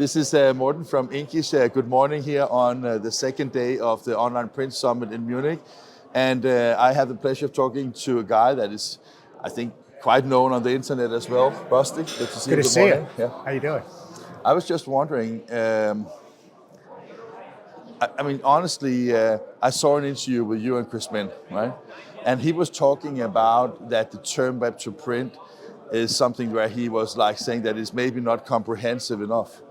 This is Morten from Inkish. Good morning here on the second day of the Online Print Summit in Munich. And I have the pleasure of talking to a guy that is, I think, quite known on the internet as well. Rusty, good to see you. Good to see you. Yeah. How you doing? I was just wondering, honestly, I saw an interview with you and Chris Min, right? And he was talking about that the term web to print is something where he was like saying that it's maybe not comprehensive enough.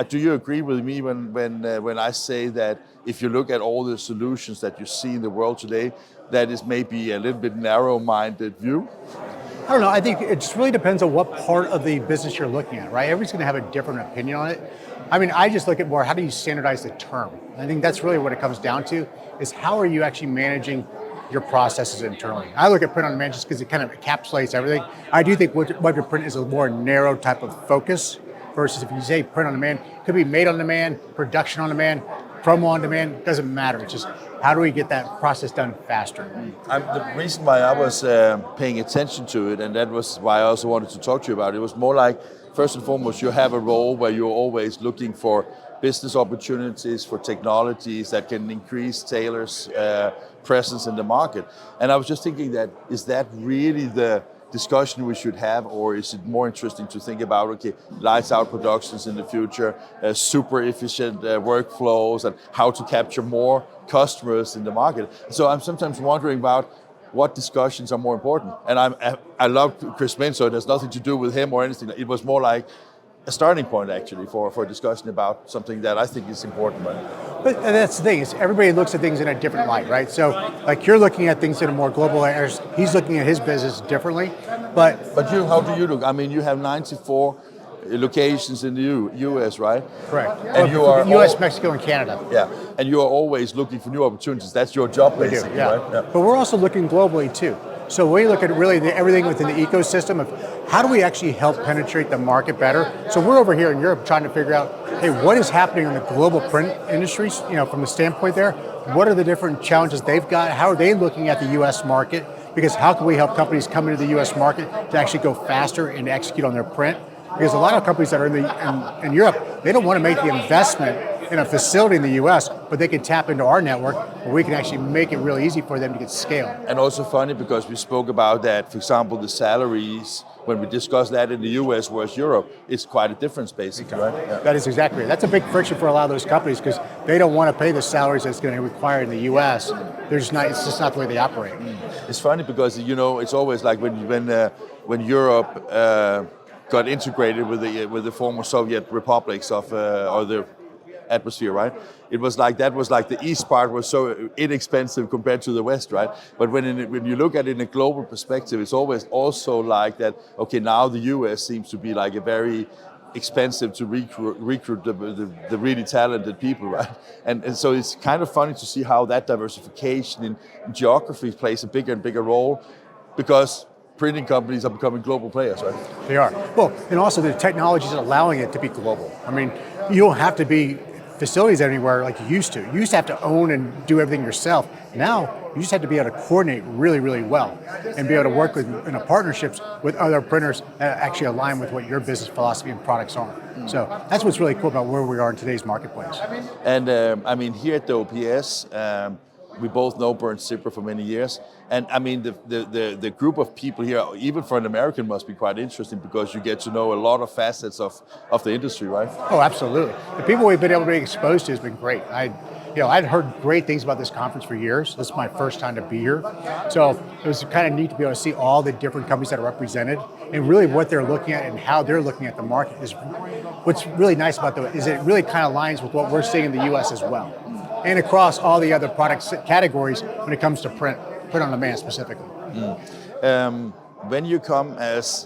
Do you agree with me when I say that if you look at all the solutions that you see in the world today, that is maybe a little bit narrow-minded view? I don't know. I think it just really depends on what part of the business you're looking at, right? Everybody's going to have a different opinion on it. I mean, I just look at more, how do you standardize the term? I think that's really what it comes down to, is how are you actually managing your processes internally? I look at print on demand just because it kind of encapsulates everything. I do think web to print is a more narrow type of focus versus if you say print on demand, it could be made on demand, production on demand, promo on demand, doesn't matter. It's just how do we get that process done faster? The reason why I was paying attention to it, and that was why I also wanted to talk to you about it, was more like, first and foremost, you have a role where you're always looking for business opportunities, for technologies that can increase Taylor's presence in the market. And I was just thinking that, is that really the discussion we should have, or is it more interesting to think about, okay, lights out productions in the future, super efficient workflows, and how to capture more customers in the market? So I'm sometimes wondering about what discussions are more important. And I love Chris Min, so it has nothing to do with him or anything. It was more like a starting point actually for a discussion about something that I think is important. Right? But that's the thing, is everybody looks at things in a different light, right? So like you're looking at things in a more global area, he's looking at his business differently. But you, how do you look? I mean, you have 94 locations in the US, right? Correct. And you are US, Mexico, and Canada. Yeah, and you are always looking for new opportunities. That's your job, basically, we do, yeah. Right? Yeah. But we're also looking globally too. So we look at really everything within the ecosystem of how do we actually help penetrate the market better. So we're over here in Europe trying to figure out, hey, what is happening in the global print industries? From the standpoint there, what are the different challenges they've got? How are they looking at the U.S. market? Because how can we help companies come into the U.S. market to actually go faster and execute on their print? Because a lot of companies that are in Europe, they don't want to make the investment in a facility in the US, but they can tap into our network where we can actually make it really easy for them to get scale. And also funny because we spoke about that, for example, the salaries, when we discussed that in the US versus Europe, it's quite a difference basically, right? Yeah. That is exactly right. That's a big friction for a lot of those companies because they don't want to pay the salaries that's going to require in the US. It's just not the way they operate. It's funny because, it's always like when Europe got integrated with the former Soviet republics or the atmosphere, right? It was like that was like the east part was so inexpensive compared to the west, right? But when you look at it in a global perspective, it's always also like that. Okay, now the US seems to be like a very expensive to recruit the really talented people, right? And so it's kind of funny to see how that diversification in geography plays a bigger and bigger role, because printing companies are becoming global players, right? They are. Well, and also the technology is allowing it to be global. I mean, you don't have to be facilities anywhere like you used to. You used to have to own and do everything yourself. Now, you just have to be able to coordinate really, really well and be able to work in partnerships with other printers that actually align with what your business philosophy and products are. So that's what's really cool about where we are in today's marketplace. And here at the OPS, we both know Bernd Zipper for many years. And I mean, the group of people here, even for an American, must be quite interesting because you get to know a lot of facets of the industry, right? Oh, absolutely. The people we've been able to be exposed to has been great. I'd heard great things about this conference for years. This is my first time to be here. So it was kind of neat to be able to see all the different companies that are represented and really what they're looking at and how they're looking at the market. What's really nice about it is it really kind of aligns with what we're seeing in the US as well, and across all the other product categories when it comes to print on demand specifically. When you come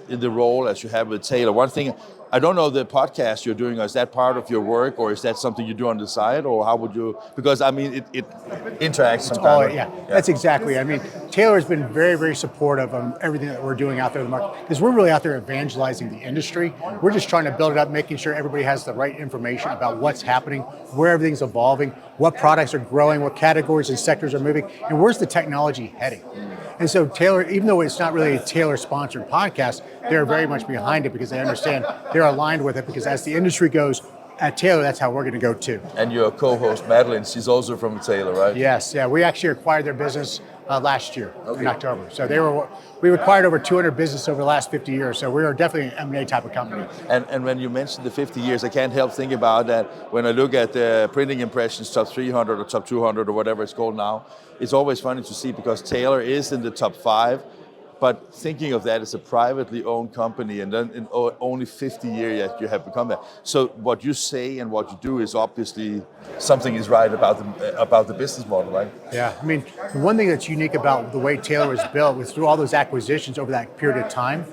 in the role as you have with Taylor, one thing, I don't know the podcast you're doing, is that part of your work or is that something you do on the side, or how would you, because I mean it interacts sometimes. Yeah, that's exactly. I mean, Taylor has been very, very supportive of everything that we're doing out there in the market because we're really out there evangelizing the industry. We're just trying to build it up, making sure everybody has the right information about what's happening, where everything's evolving, what products are growing, what categories and sectors are moving, and where's the technology heading. And so Taylor, even though it's not really a Taylor-sponsored podcast, they're very much behind it because they understand they're aligned with it, because as the industry goes, at Taylor, that's how we're going to go too. And your co-host Madeline, she's also from Taylor, right? Yes, yeah. We actually acquired their business last year in October. So we acquired over 200 business over the last 50 years. So we are definitely an M&A type of company. And when you mentioned the 50 years, I can't help thinking about that when I look at the printing impressions top 300 or top 200 or whatever it's called now. It's always funny to see because Taylor is in the top 5. But thinking of that as a privately owned company, and then in only 50 years yet you have become that. So what you say and what you do is obviously something is right about the business model, right? Yeah, I mean, the one thing that's unique about the way Taylor was built was through all those acquisitions over that period of time,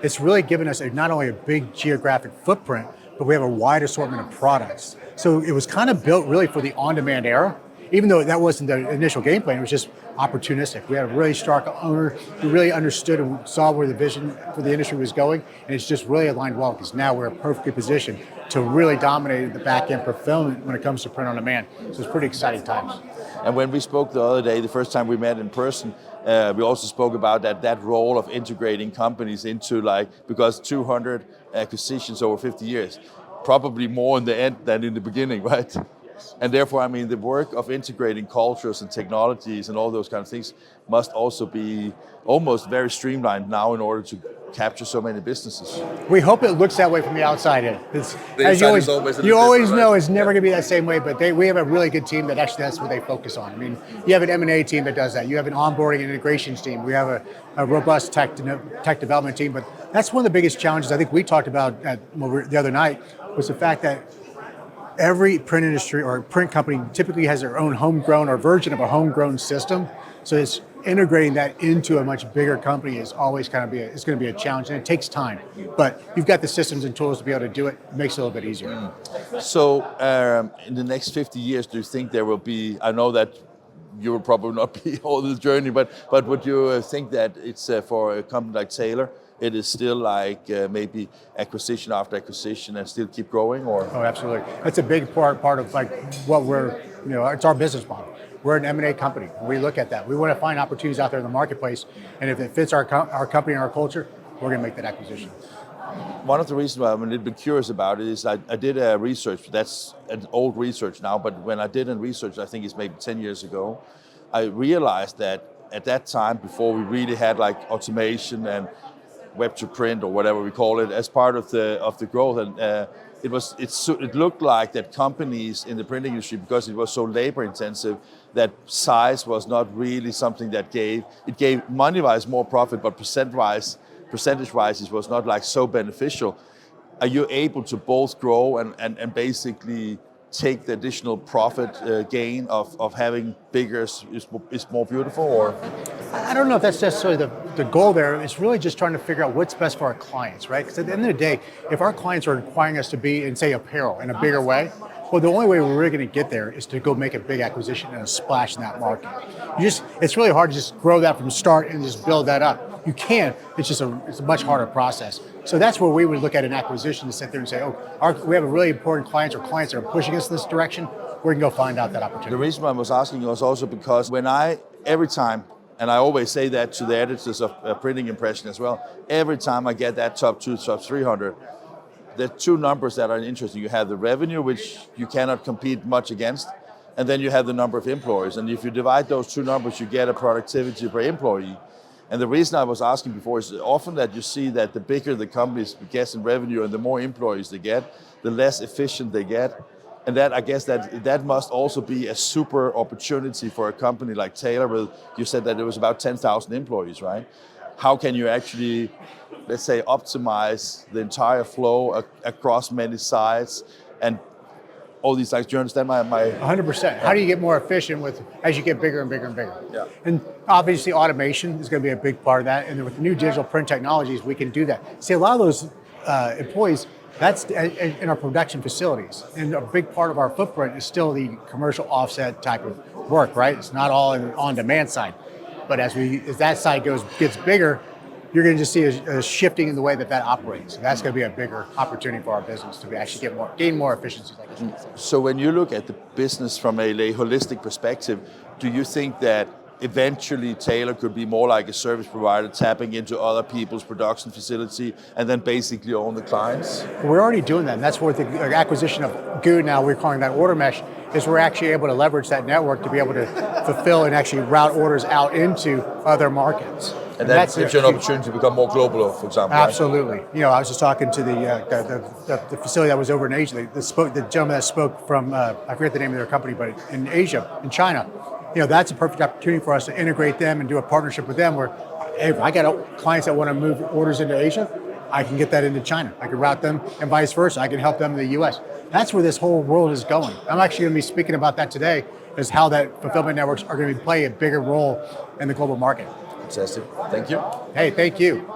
it's really given us not only a big geographic footprint, but we have a wide assortment of products. So it was kind of built really for the on-demand era. Even though that wasn't the initial game plan, it was just opportunistic. We had a really stark owner who really understood and saw where the vision for the industry was going, and it's just really aligned well because now we're perfectly positioned to really dominate the back-end fulfillment when it comes to print on demand. So it's pretty exciting times. And when we spoke the other day, the first time we met in person, we also spoke about that role of integrating companies into because 200 acquisitions over 50 years, probably more in the end than in the beginning, right? And therefore, I mean, the work of integrating cultures and technologies and all those kind of things must also be almost very streamlined now in order to capture so many businesses. We hope it looks that way from the outside in. As you always know it's never going to be that same way, but we have a really good team that actually that's what they focus on. I mean, you have an M&A team that does that. You have an onboarding and integrations team. We have a robust tech development team, but that's one of the biggest challenges I think we talked about the other night was the fact that every print industry or print company typically has their own homegrown or version of a homegrown system. So it's integrating that into a much bigger company is always going to be a challenge, and it takes time. But you've got the systems and tools to be able to do it. It makes it a little bit easier. So in the next 50 years, do you think there will be, I know that you will probably not be all the journey, but would you think that it's for a company like Taylor, it is still maybe acquisition after acquisition and still keep growing, or? Oh, absolutely. That's a big part of what it's our business model. We're an M&A company. We look at that. We want to find opportunities out there in the marketplace, and if it fits our company and our culture, we're going to make that acquisition. One of the reasons why I'm a little bit curious about it is I did a research, that's an old research now, but when I did a research, I think it's maybe 10 years ago, I realized that at that time, before we really had automation and web to print or whatever we call it as part of the growth, and it looked like that companies in the printing industry, because it was so labor intensive, that size was not really something that gave money wise more profit, but percentage wise it was not so beneficial. Are you able to both grow and basically take the additional profit gain of having bigger is more beautiful, or? I don't know if that's necessarily the goal there. It's really just trying to figure out what's best for our clients, right? Because at the end of the day, if our clients are requiring us to be in, say, apparel in a bigger way, well, the only way we're really going to get there is to go make a big acquisition and a splash in that market. It's really hard to just grow that from start and just build that up. You can, it's a much harder process. So that's where we would look at an acquisition to sit there and say, we have a really important clients or clients that are pushing us in this direction. We can go find out that opportunity. The reason why I was asking was also because every time, and I always say that to the editors of Printing Impression as well, every time I get that top 300, there are two numbers that are interesting. You have the revenue, which you cannot compete much against, and then you have the number of employees. And if you divide those two numbers, you get a productivity per employee. And the reason I was asking before is often that you see that the bigger the companies get in revenue and the more employees they get, the less efficient they get. And that, I guess that must also be a super opportunity for a company like Taylor. You said that it was about 10,000 employees, right? How can you actually, let's say, optimize the entire flow across many sites and all these things? Do you understand my 100%. How do you get more efficient as you get bigger and bigger and bigger? Yeah. And obviously automation is going to be a big part of that. And with the new digital print technologies, we can do that. See, a lot of those employees, that's in our production facilities. And a big part of our footprint is still the commercial offset type of work, right? It's not all on demand side. But as that side gets bigger, you're going to just see a shifting in the way that operates. And that's going to be a bigger opportunity for our business to actually gain more efficiencies. So when you look at the business from a holistic perspective, do you think that eventually Taylor could be more like a service provider, tapping into other people's production facility, and then basically own the clients? We're already doing that, and that's what the acquisition of Goo, now we're calling that Order Mesh, is we're actually able to leverage that network to be able to fulfill and actually route orders out into other markets. And that gives you an opportunity to become more global, for example. Absolutely. Right? You know, I was just talking to the facility that was over in Asia. The gentleman that spoke from, I forget the name of their company, but in Asia, in China. You know, that's a perfect opportunity for us to integrate them and do a partnership with them where, hey, if I got clients that want to move orders into Asia, I can get that into China. I can route them, and vice versa. I can help them in the US. That's where this whole world is going. I'm actually going to be speaking about that today, is how that fulfillment networks are going to play a bigger role in the global market. Fantastic. Thank you. Hey, thank you.